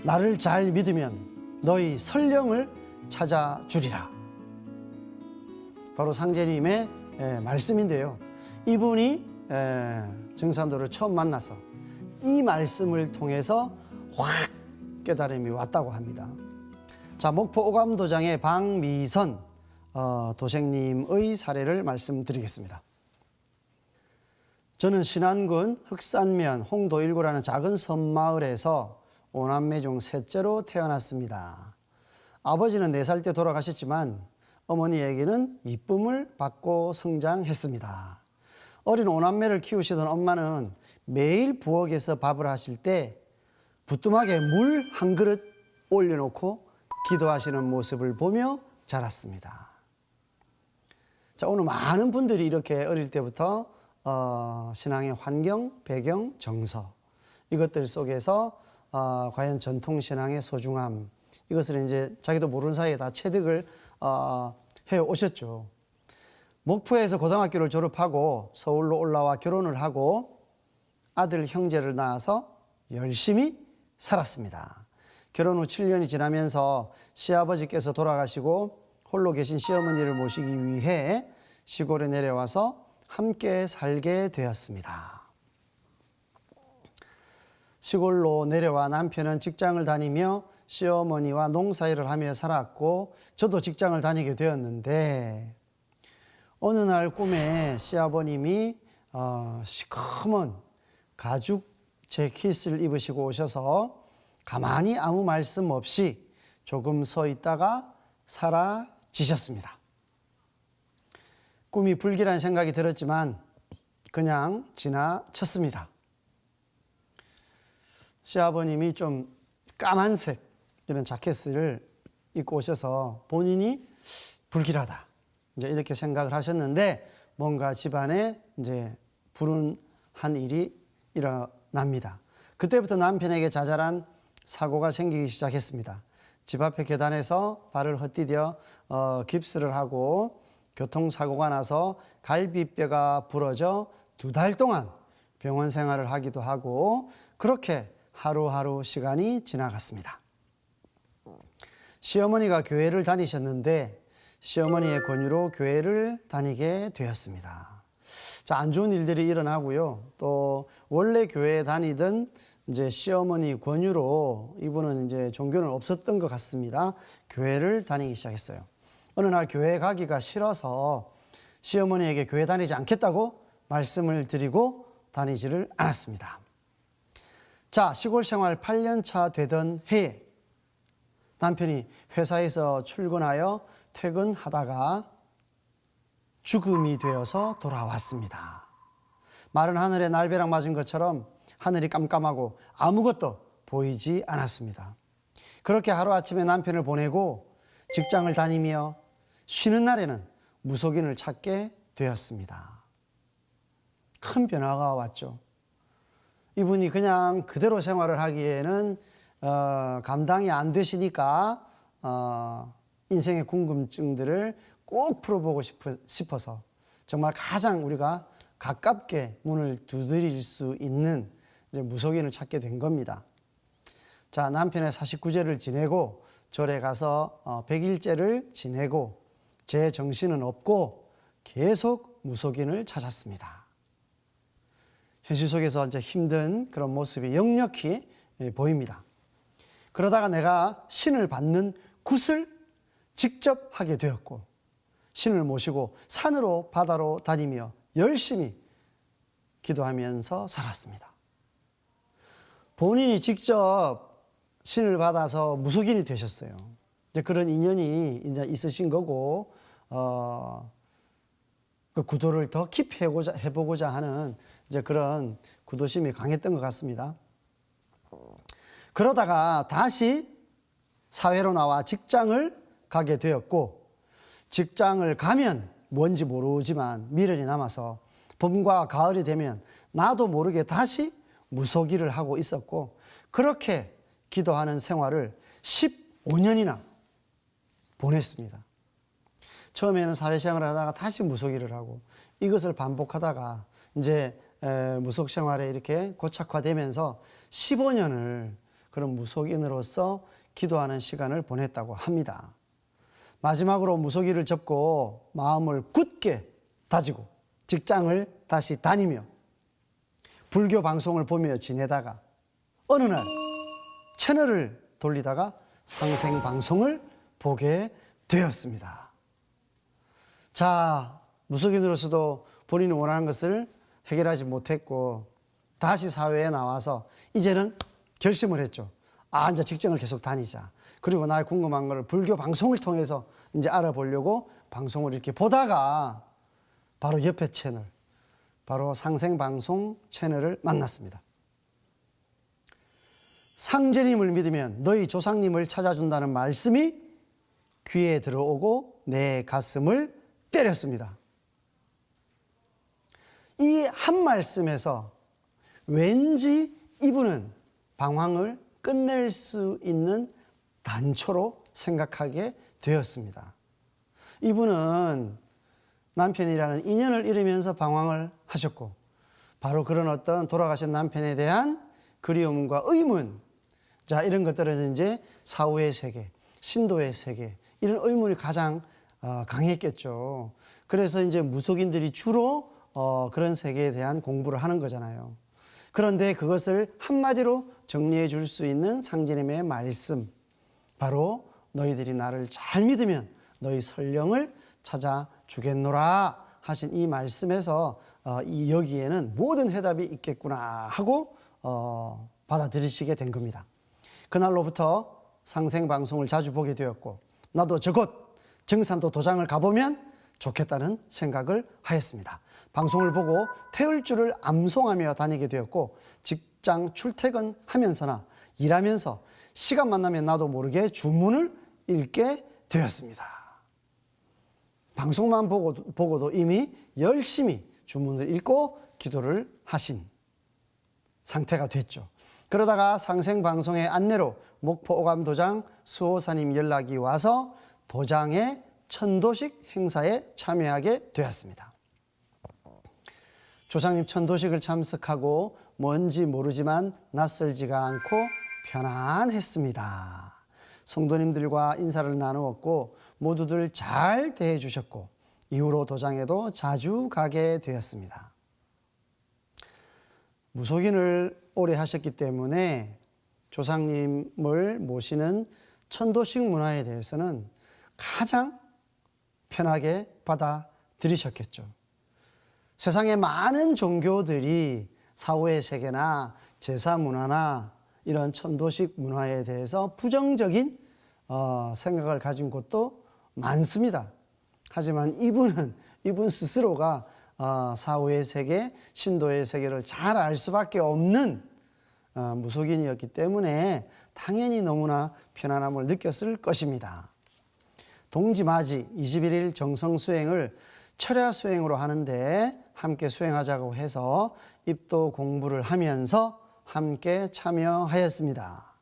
나를 잘 믿으면 너희 설령을 찾아주리라. 바로 상제님의 말씀인데요. 이분이 증산도를 처음 만나서 이 말씀을 통해서 확 깨달음이 왔다고 합니다. 자, 목포 오감도장의 박미선 도생님의 사례를 말씀드리겠습니다. 저는 신안군 흑산면 홍도 1구라는 작은 섬마을에서 5남매 중 셋째로 태어났습니다. 아버지는 4살 때 돌아가셨지만 어머니에게는 이쁨을 받고 성장했습니다. 어린 5남매를 키우시던 엄마는 매일 부엌에서 밥을 하실 때 부뚜막에 물 한 그릇 올려놓고 기도하시는 모습을 보며 자랐습니다. 자, 오늘 많은 분들이 이렇게 어릴 때부터 신앙의 환경, 배경, 정서 이것들 속에서 과연 전통신앙의 소중함 이것을 이제 자기도 모르는 사이에 다 체득을 해 오셨죠. 목포에서 고등학교를 졸업하고 서울로 올라와 결혼을 하고 아들 형제를 낳아서 열심히 살았습니다. 결혼 후 7년이 지나면서 시아버지께서 돌아가시고 홀로 계신 시어머니를 모시기 위해 시골에 내려와서 함께 살게 되었습니다. 시골로 내려와 남편은 직장을 다니며 시어머니와 농사일을 하며 살았고 저도 직장을 다니게 되었는데 어느 날 꿈에 시아버님이 시커먼 가죽 재킷을 입으시고 오셔서 가만히 아무 말씀 없이 조금 서 있다가 사라지셨습니다. 꿈이 불길한 생각이 들었지만 그냥 지나쳤습니다. 시아버님이 좀 까만색 이런 자켓을 입고 오셔서 본인이 불길하다 이제 이렇게 생각을 하셨는데 뭔가 집안에 이제 불운한 일이 일어납니다. 그때부터 남편에게 자잘한 사고가 생기기 시작했습니다. 집 앞에 계단에서 발을 헛디뎌 깁스를 하고 교통사고가 나서 갈비뼈가 부러져 2달 동안 병원 생활을 하기도 하고 그렇게 하루하루 시간이 지나갔습니다. 시어머니가 교회를 다니셨는데 시어머니의 권유로 교회를 다니게 되었습니다. 자, 안 좋은 일들이 일어나고요. 또 원래 교회에 다니던 이제 시어머니 권유로 이분은 이제 종교는 없었던 것 같습니다. 교회를 다니기 시작했어요. 어느 날 교회 가기가 싫어서 시어머니에게 교회 다니지 않겠다고 말씀을 드리고 다니지를 않았습니다. 자, 시골 생활 8년 차 되던 해에 남편이 회사에서 출근하여 퇴근하다가 죽음이 되어서 돌아왔습니다. 마른 하늘에 날벼락 맞은 것처럼 하늘이 깜깜하고 아무것도 보이지 않았습니다. 그렇게 하루아침에 남편을 보내고 직장을 다니며 쉬는 날에는 무속인을 찾게 되었습니다. 큰 변화가 왔죠. 이분이 그냥 그대로 생활을 하기에는 감당이 안 되시니까 인생의 궁금증들을 꼭 풀어보고 싶어서 정말 가장 우리가 가깝게 문을 두드릴 수 있는 이제 무속인을 찾게 된 겁니다. 자, 남편의 49제를 지내고 절에 가서 100일째를 지내고 제 정신은 없고 계속 무속인을 찾았습니다. 현실 속에서 이제 힘든 그런 모습이 역력히 보입니다. 그러다가 내가 신을 받는 굿을 직접 하게 되었고 신을 모시고 산으로 바다로 다니며 열심히 기도하면서 살았습니다. 본인이 직접 신을 받아서 무속인이 되셨어요. 이제 그런 인연이 이제 있으신 거고, 그 구도를 더 깊이 해보고자 하는 이제 그런 구도심이 강했던 것 같습니다. 그러다가 다시 사회로 나와 직장을 가게 되었고, 직장을 가면 뭔지 모르지만 미련이 남아서 봄과 가을이 되면 나도 모르게 다시 무속일을 하고 있었고, 그렇게 기도하는 생활을 15년이나 보냈습니다. 처음에는 사회생활을 하다가 다시 무속일을 하고 이것을 반복하다가 이제 무속 생활에 이렇게 고착화되면서 15년을 그런 무속인으로서 기도하는 시간을 보냈다고 합니다. 마지막으로 무속인을 접고 마음을 굳게 다지고 직장을 다시 다니며 불교 방송을 보며 지내다가 어느 날 채널을 돌리다가 상생방송을 보게 되었습니다. 자, 무속인으로서도 본인이 원하는 것을 해결하지 못했고 다시 사회에 나와서 이제는 결심을 했죠. 이제 직장을 계속 다니자. 그리고 나의 궁금한 걸 불교 방송을 통해서 이제 알아보려고 방송을 이렇게 보다가 바로 옆에 채널, 바로 상생방송 채널을 만났습니다. 상제님을 믿으면 너희 조상님을 찾아준다는 말씀이 귀에 들어오고 내 가슴을 때렸습니다. 이 한 말씀에서 왠지 이분은 방황을 끝낼 수 있는 단초로 생각하게 되었습니다. 이분은 남편이라는 인연을 잃으면서 방황을 하셨고 바로 그런 어떤 돌아가신 남편에 대한 그리움과 의문, 자, 이런 것들은 이제 사후의 세계, 신도의 세계, 이런 의문이 가장 강했겠죠. 그래서 이제 무속인들이 주로 그런 세계에 대한 공부를 하는 거잖아요. 그런데 그것을 한마디로 정리해 줄 수 있는 상제님의 말씀, 바로 너희들이 나를 잘 믿으면 너희 설령을 찾아주겠노라 하신 이 말씀에서 여기에는 모든 해답이 있겠구나 하고 받아들이시게 된 겁니다. 그날로부터 상생방송을 자주 보게 되었고 나도 저곳 정산도 도장을 가보면 좋겠다는 생각을 하였습니다. 방송을 보고 태울줄을 암송하며 다니게 되었고 직장 출퇴근하면서나 일하면서 시간만 나면 나도 모르게 주문을 읽게 되었습니다. 방송만 보고도 이미 열심히 주문을 읽고 기도를 하신 상태가 됐죠. 그러다가 상생방송의 안내로 목포 오감도장 수호사님 연락이 와서 도장의 천도식 행사에 참여하게 되었습니다. 조상님 천도식을 참석하고 뭔지 모르지만 낯설지가 않고 편안했습니다. 성도님들과 인사를 나누었고 모두들 잘 대해 주셨고 이후로 도장에도 자주 가게 되었습니다. 무속인을 오래 하셨기 때문에 조상님을 모시는 천도식 문화에 대해서는 가장 편하게 받아들이셨겠죠. 세상의 많은 종교들이 사후의 세계나 제사 문화나 이런 천도식 문화에 대해서 부정적인 생각을 가진 곳도 많습니다. 하지만 이분 스스로가 사후의 세계, 신도의 세계를 잘 알 수밖에 없는 무속인이었기 때문에 당연히 너무나 편안함을 느꼈을 것입니다. 동지맞이 21일 정성 수행을 철야 수행으로 하는데 함께 수행하자고 해서 입도 공부를 하면서 함께 참여하였습니다.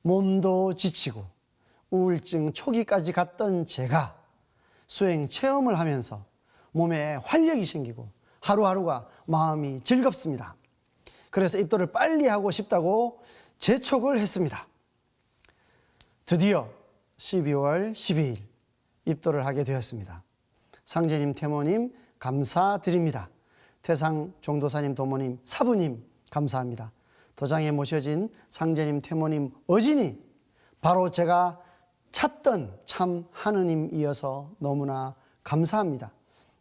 몸도 지치고 우울증 초기까지 갔던 제가 수행 체험을 하면서 몸에 활력이 생기고 하루하루가 마음이 즐겁습니다. 그래서 입도를 빨리 하고 싶다고 재촉을 했습니다. 드디어 12월 12일 입도를 하게 되었습니다. 상제님, 태모님 감사드립니다. 태상 종도사님, 도모님, 사부님 감사합니다. 도장에 모셔진 상제님, 태모님, 어진이 바로 제가 찾던 참 하느님이어서 너무나 감사합니다.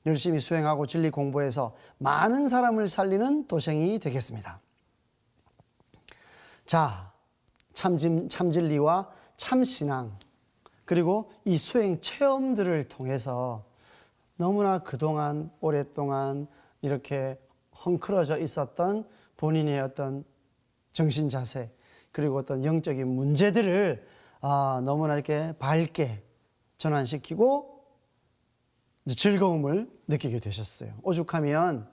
열심히 수행하고 진리 공부해서 많은 사람을 살리는 도생이 되겠습니다. 자, 참진리와 참신앙 그리고 이 수행 체험들을 통해서 너무나 그동안 오랫동안 이렇게 헝클어져 있었던 본인의 어떤 정신 자세 그리고 어떤 영적인 문제들을 너무나 이렇게 밝게 전환시키고 즐거움을 느끼게 되셨어요. 오죽하면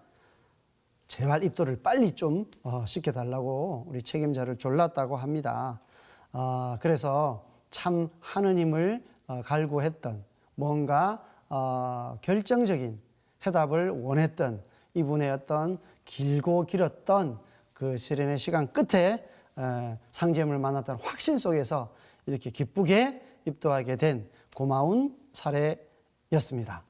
제발 입도를 빨리 좀 시켜달라고 우리 책임자를 졸랐다고 합니다. 그래서 참 하느님을 갈구했던 뭔가 결정적인 해답을 원했던 이분의 어떤 길고 길었던 그 세련의 시간 끝에 상제님을 만났다는 확신 속에서 이렇게 기쁘게 입도하게 된 고마운 사례였습니다.